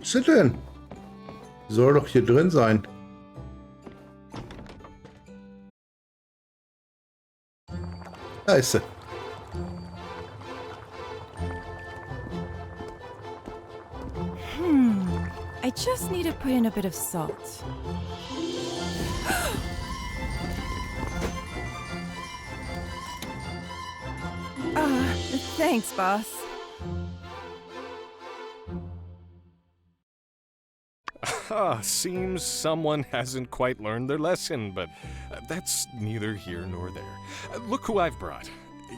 ist sie denn? Soll doch hier drin sein. Da ist sie. I just need to put in a bit of salt. Thanks, boss. Seems someone hasn't quite learned their lesson, but that's neither here nor there. Look who I've brought.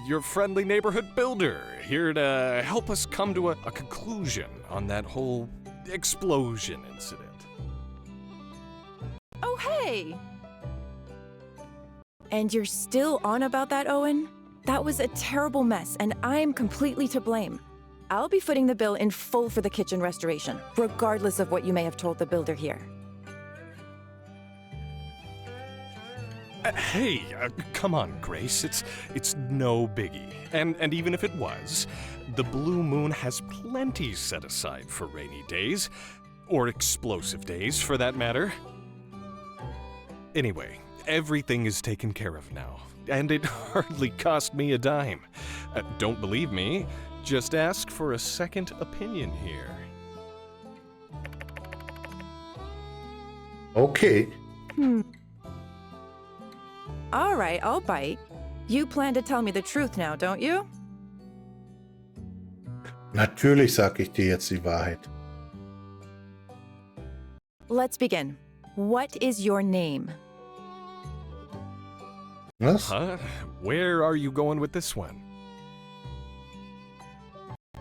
Your friendly neighborhood builder, here to help us come to a conclusion on that whole explosion incident. Oh, hey! And you're still on about that, Owen? That was a terrible mess, and I'm completely to blame. I'll be footing the bill in full for the kitchen restoration, regardless of what you may have told the builder here. Hey, come on, Grace. It's no biggie. And even if it was, the Blue Moon has plenty set aside for rainy days, or explosive days, for that matter. Anyway, everything is taken care of now, and it hardly cost me a dime. Don't believe me? Just ask for a second opinion here. Okay. All right, I'll bite. You plan to tell me the truth now, don't you? Natürlich sage ich dir jetzt die Wahrheit. Let's begin. What is your name? Was? Huh? Where are you going with this one?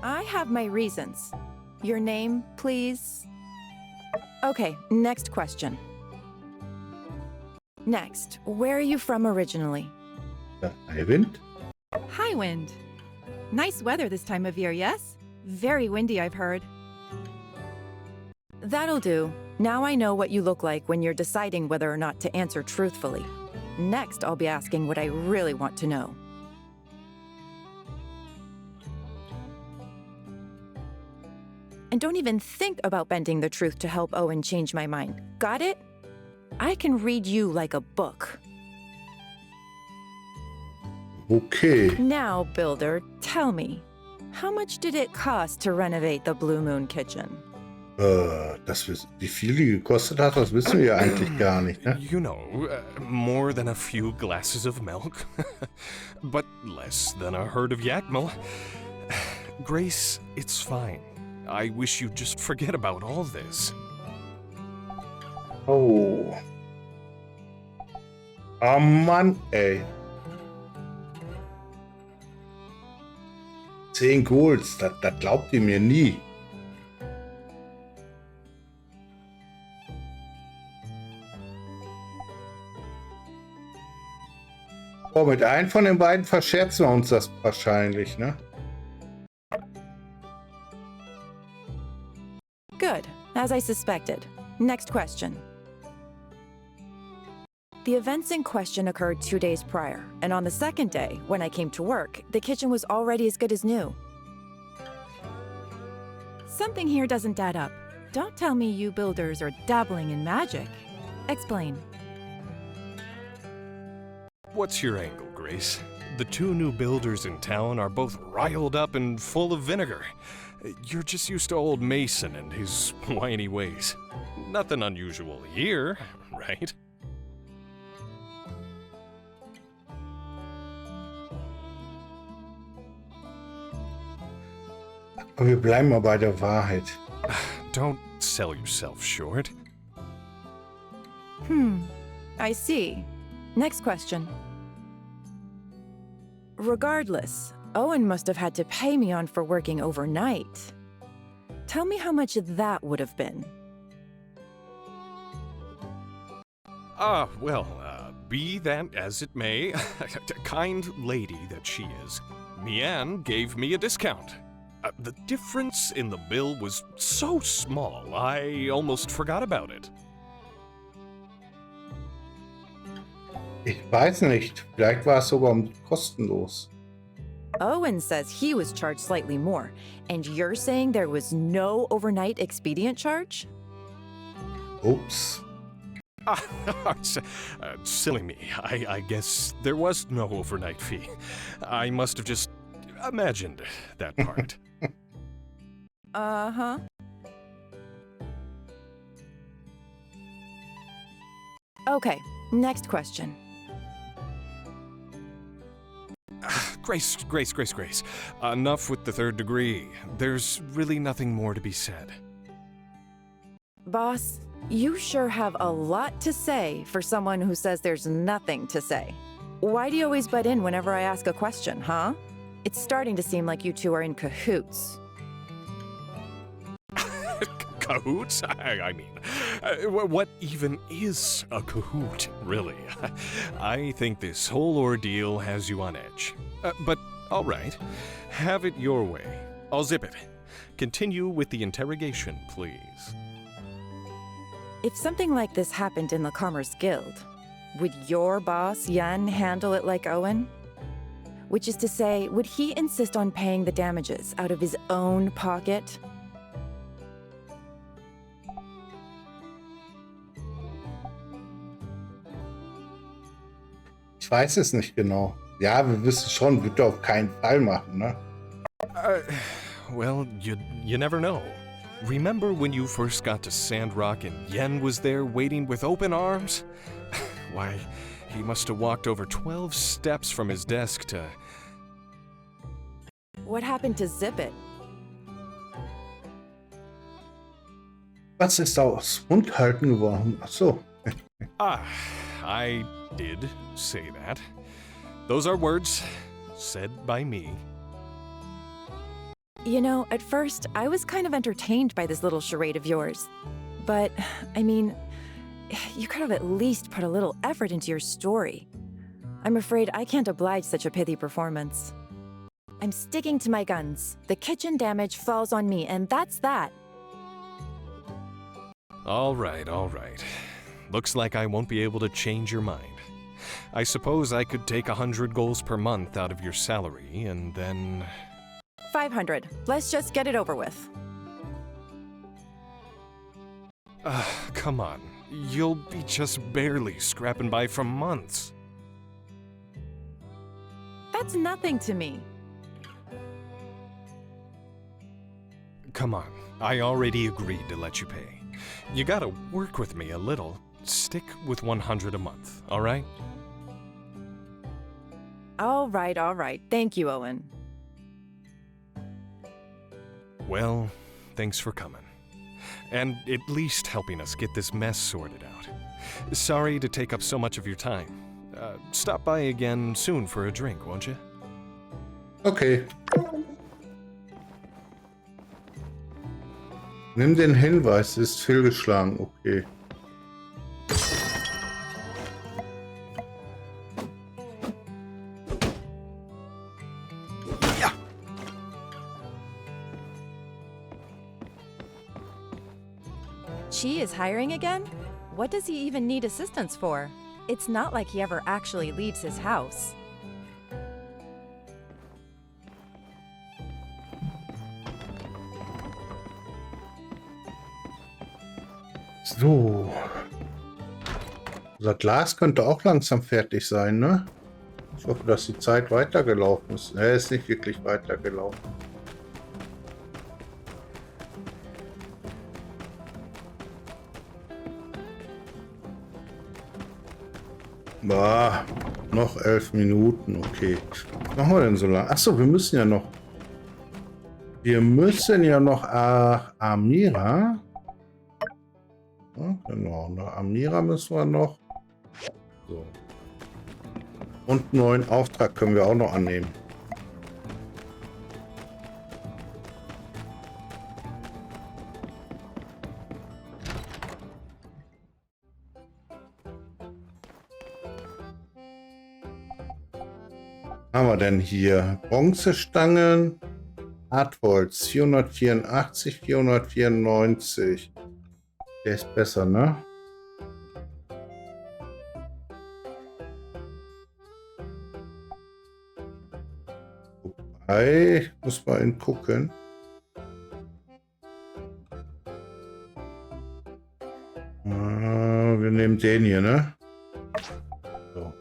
I have my reasons. Your name, please? Okay, next question. Next, where are you from originally? Wind? Hi, Wind. Nice weather this time of year, yes? Very windy, I've heard. That'll do. Now I know what you look like when you're deciding whether or not to answer truthfully. Next, I'll be asking what I really want to know. And don't even think about bending the truth to help Owen change my mind. Got it? I can read you like a book. Okay. Now, Builder, tell me, how much did it cost to renovate the Blue Moon kitchen? Wie viel die gekostet hat, das wissen wir ja eigentlich gar nicht, ne? You know, more than a few glasses of milk. But less than a herd of yakmel. Grace, it's fine. I wish you'd just forget about all this. Oh. Oh Mann, ey. 10 Golds, das glaubt ihr mir nie. Oh, mit einem von den beiden verscherzen wir uns das wahrscheinlich, ne? Good, as I suspected. Next question. The events in question occurred 2 days prior, and on the second day, when I came to work, the kitchen was already as good as new. Something here doesn't add up. Don't tell me you builders are dabbling in magic. Explain. What's your angle, Grace? The two new builders in town are both riled up and full of vinegar. You're just used to old Mason and his whiny ways. Nothing unusual here, right? Aber wir bleiben mal bei der Wahrheit. Don't sell yourself short. I see. Next question. Regardless, Owen must have had to pay me on for working overnight. Tell me how much that would have been. Be that as it may, a kind lady that she is, Mian gave me a discount. The difference in the bill was so small, I almost forgot about it. Ich weiß nicht, vielleicht war es sogar kostenlos. Owen says he was charged slightly more, and you're saying there was no overnight expedient charge? Ups. Silly me. I guess there was no overnight fee. I must have just imagined that part. Uh-huh. Okay, next question. Grace. Enough with the third degree. There's really nothing more to be said. Boss, you sure have a lot to say for someone who says there's nothing to say. Why do you always butt in whenever I ask a question, huh? It's starting to seem like you two are in cahoots. Cahoots? I mean, what even is a cahoot, really? I think this whole ordeal has you on edge. But, all right, have it your way. I'll zip it. Continue with the interrogation, please. If something like this happened in the Commerce Guild, would your boss, Yen, handle it like Owen? Which is to say, would he insist on paying the damages out of his own pocket? Ich weiß es nicht genau. Ja, wir wissen schon, wird er auf keinen Fall machen, ne? Well, you never know. Remember when you first got to Sandrock and Yen was there waiting with open arms? Why, he must have walked over 12 steps from his desk to... What happened to Zip It? Was ist aus Mundhalten geworden? Ach so. I did say that. Those are words said by me. You know, at first, I was kind of entertained by this little charade of yours. But, I mean, you could have at least put a little effort into your story. I'm afraid I can't oblige such a pithy performance. I'm sticking to my guns. The kitchen damage falls on me, and that's that. All right. Looks like I won't be able to change your mind. I suppose I could take 100 goals per month out of your salary, and then... 500. Let's just get it over with. Come on. You'll be just barely scrapping by for months. That's nothing to me. Come on. I already agreed to let you pay. You gotta work with me a little. Stick with 100 a month, all right? All right. Thank you, Owen. Well, thanks for coming. And at least helping us get this mess sorted out. Sorry to take up so much of your time. Stop by again soon for a drink, won't you? Okay. Nimm den Hinweis, ist fehlgeschlagen. Okay. Chi is hiring again? What does he even need assistance for? It's not like he ever actually leaves his house. So. Unser Glas könnte auch langsam fertig sein, ne? Ich hoffe, dass die Zeit weitergelaufen ist. Er ist nicht wirklich weitergelaufen. Bah, noch 11 Minuten, okay. Was machen wir denn so lange? Achso, wir müssen ja noch. Wir müssen ja noch Amira. Ja, genau, nach Amira müssen wir noch. So. Und einen neuen Auftrag können wir auch noch annehmen. Was haben wir denn hier? Bronzestangen, Hartholz, 484, 494. Der ist besser, ne? 2. Muss mal gucken. Wir nehmen den hier, ne? So.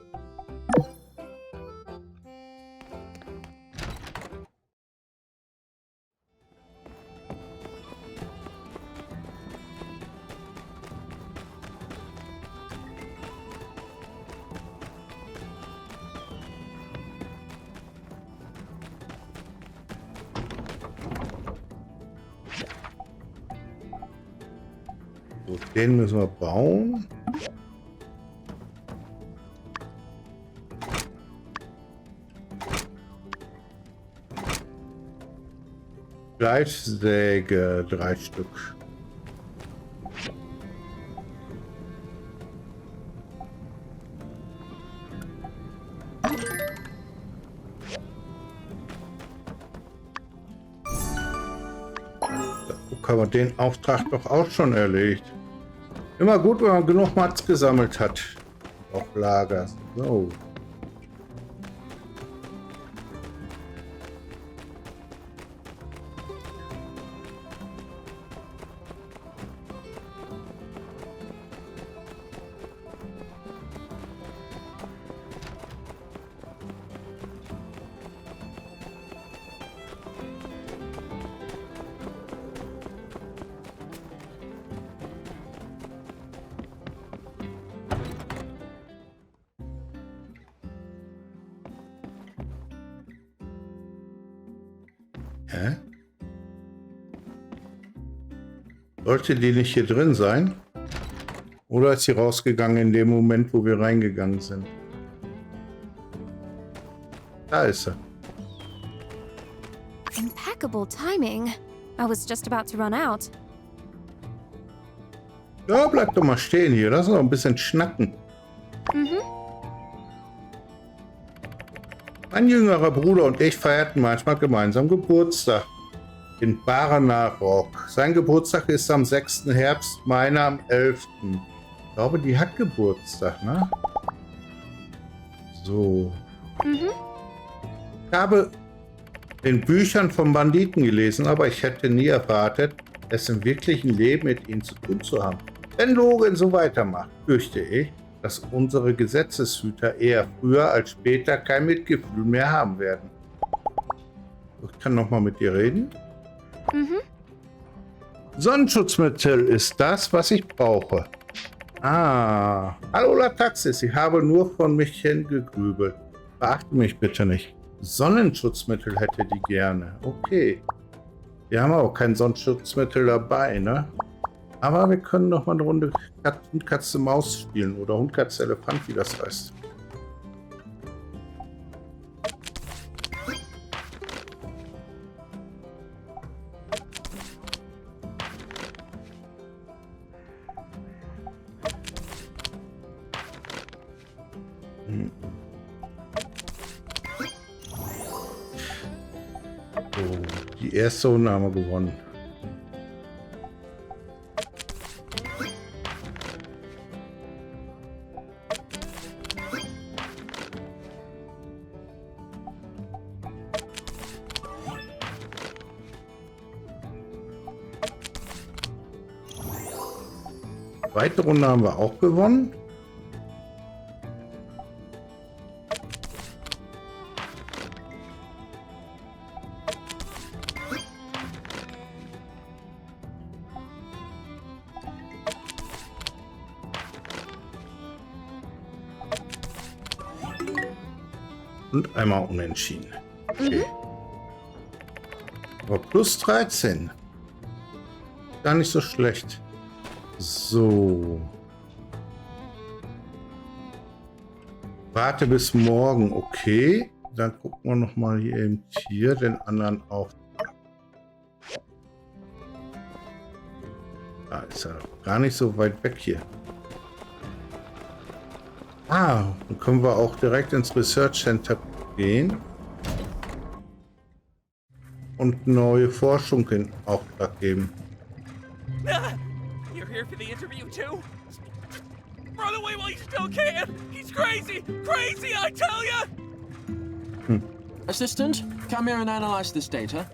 So, den müssen wir bauen. Fleischsäge 3 Stück. Haben wir den Auftrag doch auch schon erledigt. Immer gut, wenn man genug Mats gesammelt hat. Auf Lager. So. Hä? Sollte die nicht hier drin sein? Oder ist sie rausgegangen in dem Moment, wo wir reingegangen sind? Da ist sie. Impeccable timing. I was just about to run out. Ja, bleib doch mal stehen hier. Lass uns noch ein bisschen schnacken. Mhm. Mein jüngerer Bruder und ich feierten manchmal gemeinsam Geburtstag. In Nach. Sein Geburtstag ist am 6. Herbst, meiner am 11. Ich glaube, die hat Geburtstag, ne? So. Mhm. Ich habe in Büchern von Banditen gelesen, aber ich hätte nie erwartet, es im wirklichen Leben mit ihnen zu tun zu haben. Wenn Logan so weitermacht, fürchte ich, dass unsere Gesetzeshüter eher früher als später kein Mitgefühl mehr haben werden. Ich kann noch mal mit dir reden. Mhm. Sonnenschutzmittel ist das, was ich brauche. Ah, hallo Lartaxis, ich habe nur von mich hingegrübelt. Beachte mich bitte nicht. Sonnenschutzmittel hätte die gerne. Okay. Wir haben auch kein Sonnenschutzmittel dabei, ne? Aber wir können noch mal eine Runde Hund, Katze, Maus spielen. Oder Hund, Katze, Elefant, wie das heißt. So, die erste Runde haben wir gewonnen. Zweite Runde haben wir auch gewonnen. Und einmal unentschieden. Okay. Aber plus 13. Gar nicht so schlecht. So. Warte bis morgen, okay. Dann gucken wir noch mal hier den anderen auf. Da ist er gar nicht so weit weg hier. Ah, dann können wir auch direkt ins Research Center gehen und neue Forschung in Auftrag geben. You're here for the interview too? Run away while you still can! He's crazy! Crazy, I tell ya! Assistant, come here and analyze this data.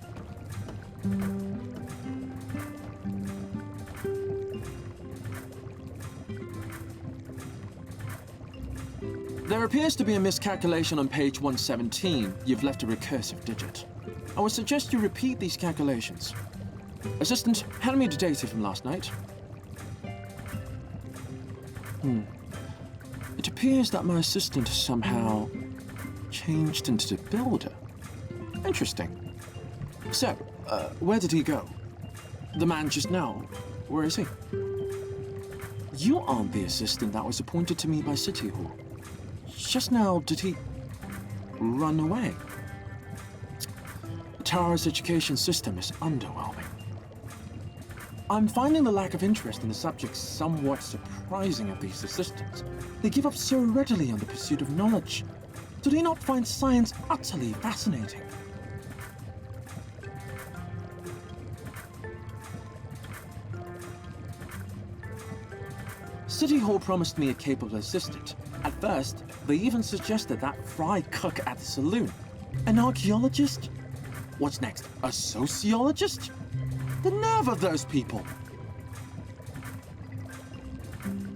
There appears to be a miscalculation on page 117. You've left a recursive digit. I would suggest you repeat these calculations. Assistant, hand me the data from last night. It appears that my assistant has somehow changed into the builder. Interesting. So, where did he go? The man just now, where is he? You aren't the assistant that was appointed to me by City Hall. Just now, did he run away? Tara's education system is underwhelming. I'm finding the lack of interest in the subject somewhat surprising of these assistants. They give up so readily on the pursuit of knowledge. Do they not find science utterly fascinating? City Hall promised me a capable assistant. At first, they even suggested that fried cook at the saloon. An archaeologist? What's next? A sociologist? The nerve of those people!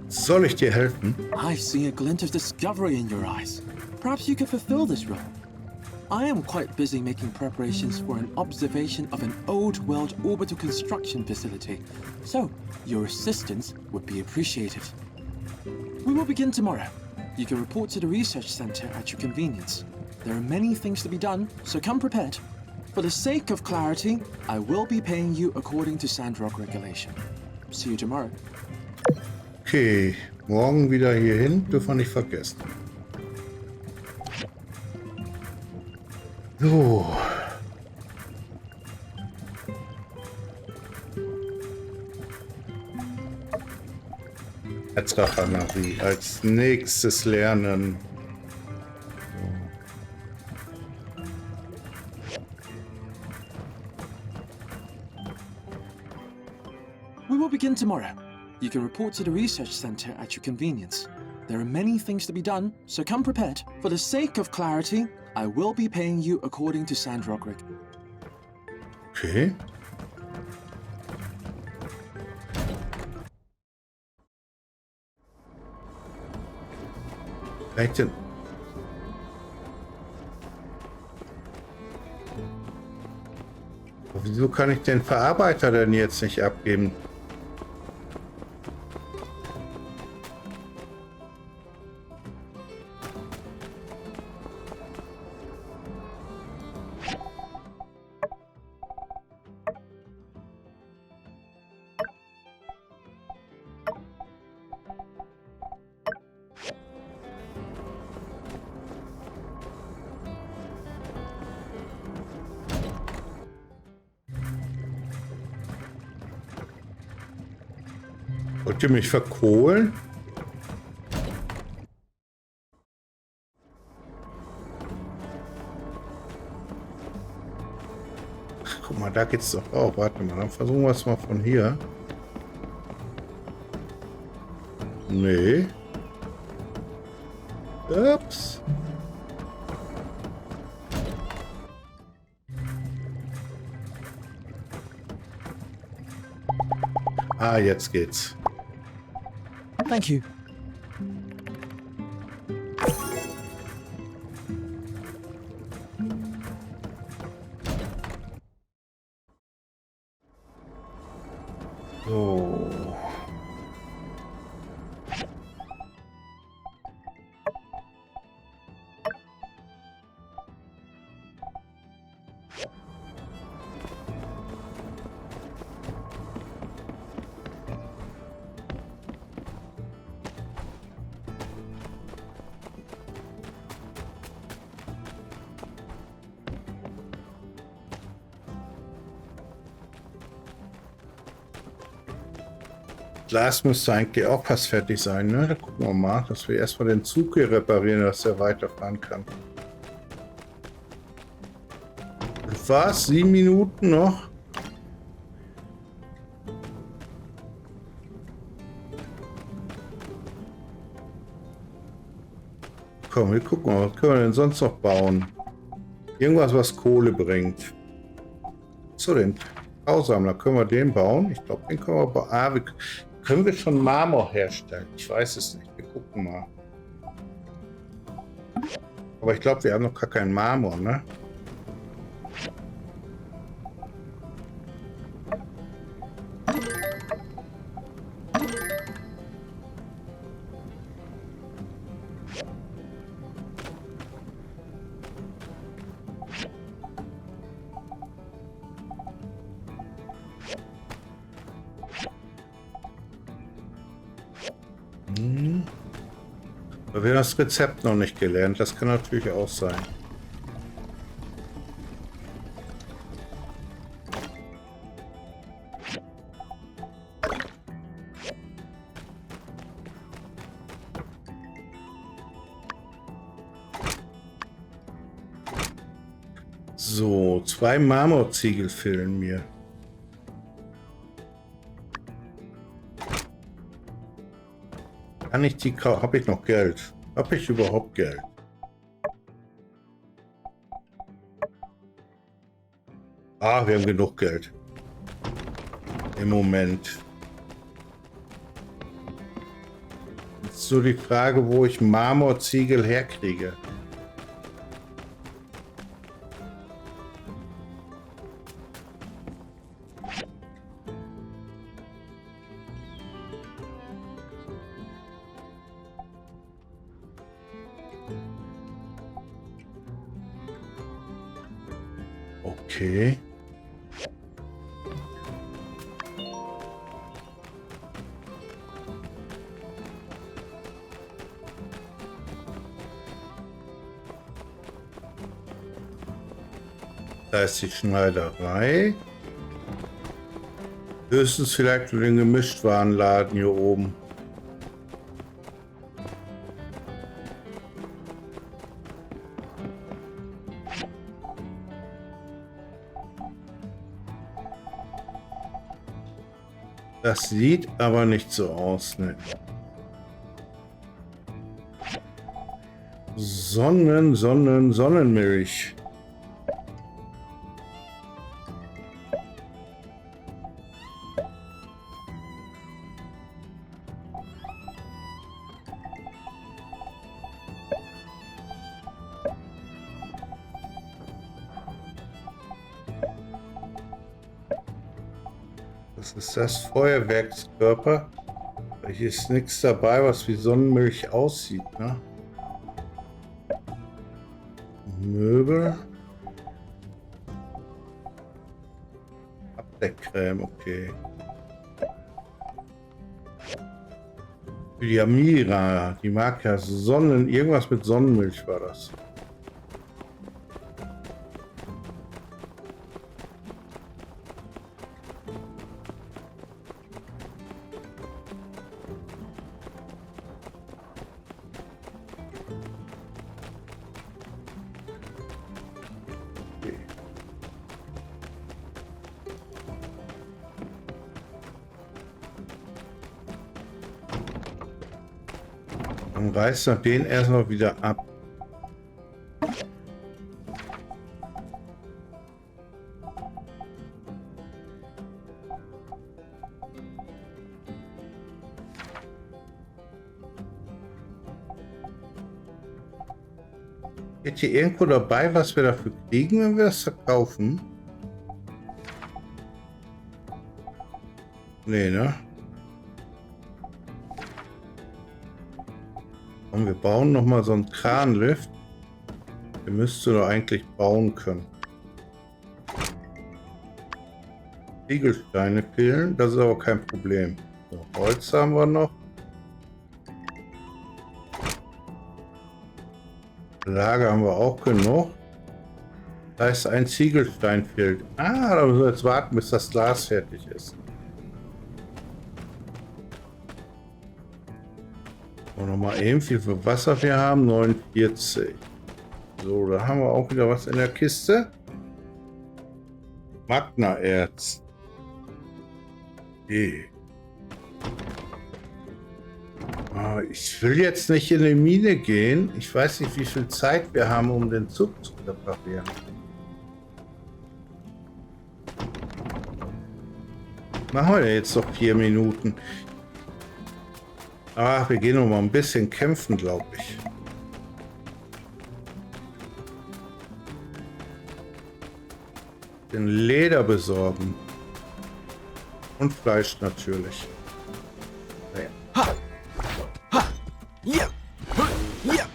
Soll ich dir helfen? I see a glint of discovery in your eyes. Perhaps you could fulfill this role. I am quite busy making preparations for an observation of an old-world orbital construction facility, so your assistance would be appreciated. We will begin tomorrow. You can report to the research center at your convenience. There are many things to be done, so come prepared. For the sake of clarity, I will be paying you according to Sandrock regulation. See you tomorrow. Okay, morgen wieder hier hin, dürfen wir nicht vergessen. So. Hetzracherie als nächstes lernen. We will begin tomorrow. You can report to the research center at your convenience. There are many things to be done, so come prepared. For the sake of clarity, I will be paying you according to Sandrock Rig. Okay. Denn? Wieso kann ich den Verarbeiter denn jetzt nicht abgeben? Wollt ihr mich verkohlen? Ach, guck mal, da geht's doch auch. Warte mal, dann versuchen wir es mal von hier. Nee. Ups. Ah, jetzt geht's. Thank you. So. Glas müsste eigentlich auch fast fertig sein, ne? Da gucken wir mal, dass wir erstmal den Zug hier reparieren, dass er weiterfahren kann. Was? 7 Minuten noch? Komm, wir gucken mal, was können wir denn sonst noch bauen? Irgendwas, was Kohle bringt. So, den Bausammler, können wir den bauen? Ich glaube, den können wir bauen. Ah, können wir schon Marmor herstellen? Ich weiß es nicht. Wir gucken mal. Aber ich glaube, wir haben noch gar keinen Marmor, ne? Aber wir haben das Rezept noch nicht gelernt. Das kann natürlich auch sein. So, 2 Marmorziegel fehlen mir. Kann ich die kaufen? Habe ich noch Geld? Habe ich überhaupt Geld? Ah, wir haben genug Geld. Im Moment. Jetzt ist nur die Frage, wo ich Marmorziegel herkriege. Okay. Da ist die Schneiderei. Höchstens vielleicht für den Gemischtwarenladen hier oben. Das sieht aber nicht so aus, ne? Sonnenmilch. Was ist das? Feuerwerkskörper? Hier ist nichts dabei, was wie Sonnenmilch aussieht, ne? Möbel. Abdeckcreme, okay. Für die Amira, die mag ja irgendwas mit Sonnenmilch war das. Dann reißt er den erstmal wieder ab. Steht hier irgendwo dabei, was wir dafür kriegen, wenn wir das verkaufen? Nee, ne? Und wir bauen noch mal so einen Kranlift. Der müsste doch eigentlich bauen können. Ziegelsteine fehlen, das ist aber kein Problem. So, Holz haben wir noch. Lager haben wir auch genug. Da ist ein Ziegelstein fehlt. Ah, da müssen wir jetzt warten, bis das Glas fertig ist. Und nochmal eben, wie viel Wasser wir haben. 49. So, da haben wir auch wieder was in der Kiste. Magnaerz. Okay. Ich will jetzt nicht in die Mine gehen. Ich weiß nicht, wie viel Zeit wir haben, um den Zug zu reparieren. Machen wir jetzt noch 4 Minuten. Ach, wir gehen noch mal ein bisschen kämpfen, glaube ich. Den Leder besorgen. Und Fleisch natürlich. Ja. Ja. Ja.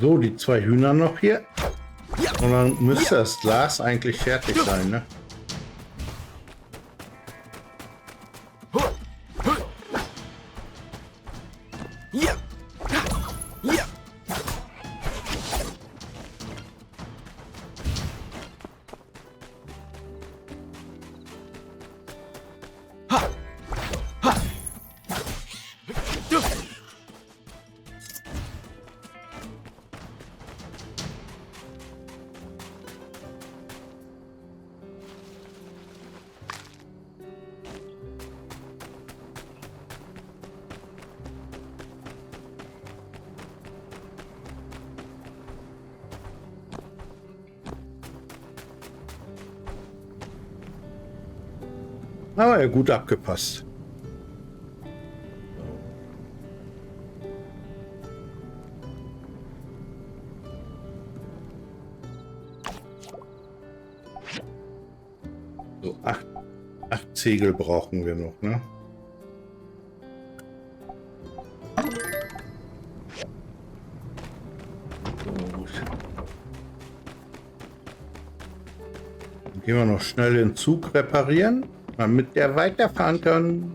So, die 2 Hühner noch hier. Und dann müsste das Glas eigentlich fertig sein, ne? Aber ja, gut abgepasst. So, 8 Ziegel brauchen wir noch, ne? Gut. Dann gehen wir noch schnell den Zug reparieren, damit der weiterfahren kann.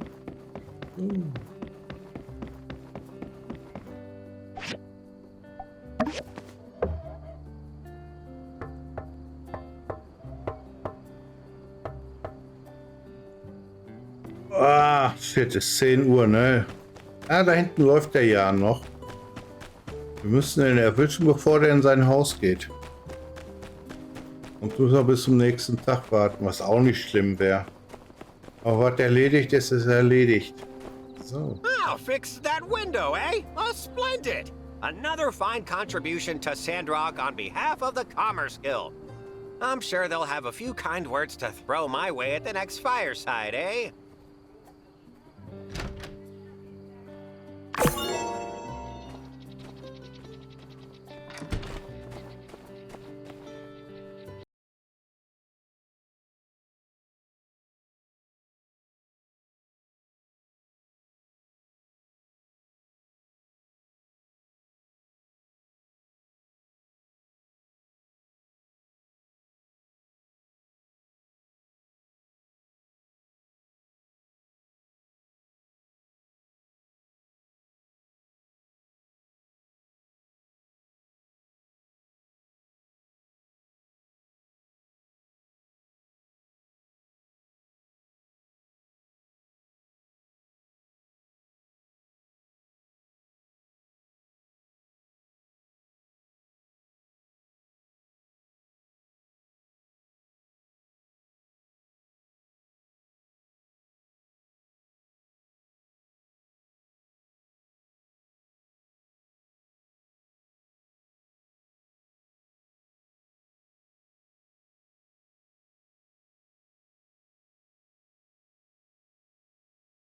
Ah, shit, ist 10 Uhr, ne? Ah, da hinten läuft der ja noch. Wir müssen ihn erwischen, bevor der in sein Haus geht. Und muss er bis zum nächsten Tag warten, was auch nicht schlimm wäre. Aber was erledigt ist, ist erledigt. So. Oh, fix that window, eh? Oh, splendid! Another fine contribution to Sandrock on behalf of the Commerce Guild. I'm sure they'll have a few kind words to throw my way at the next fireside, eh?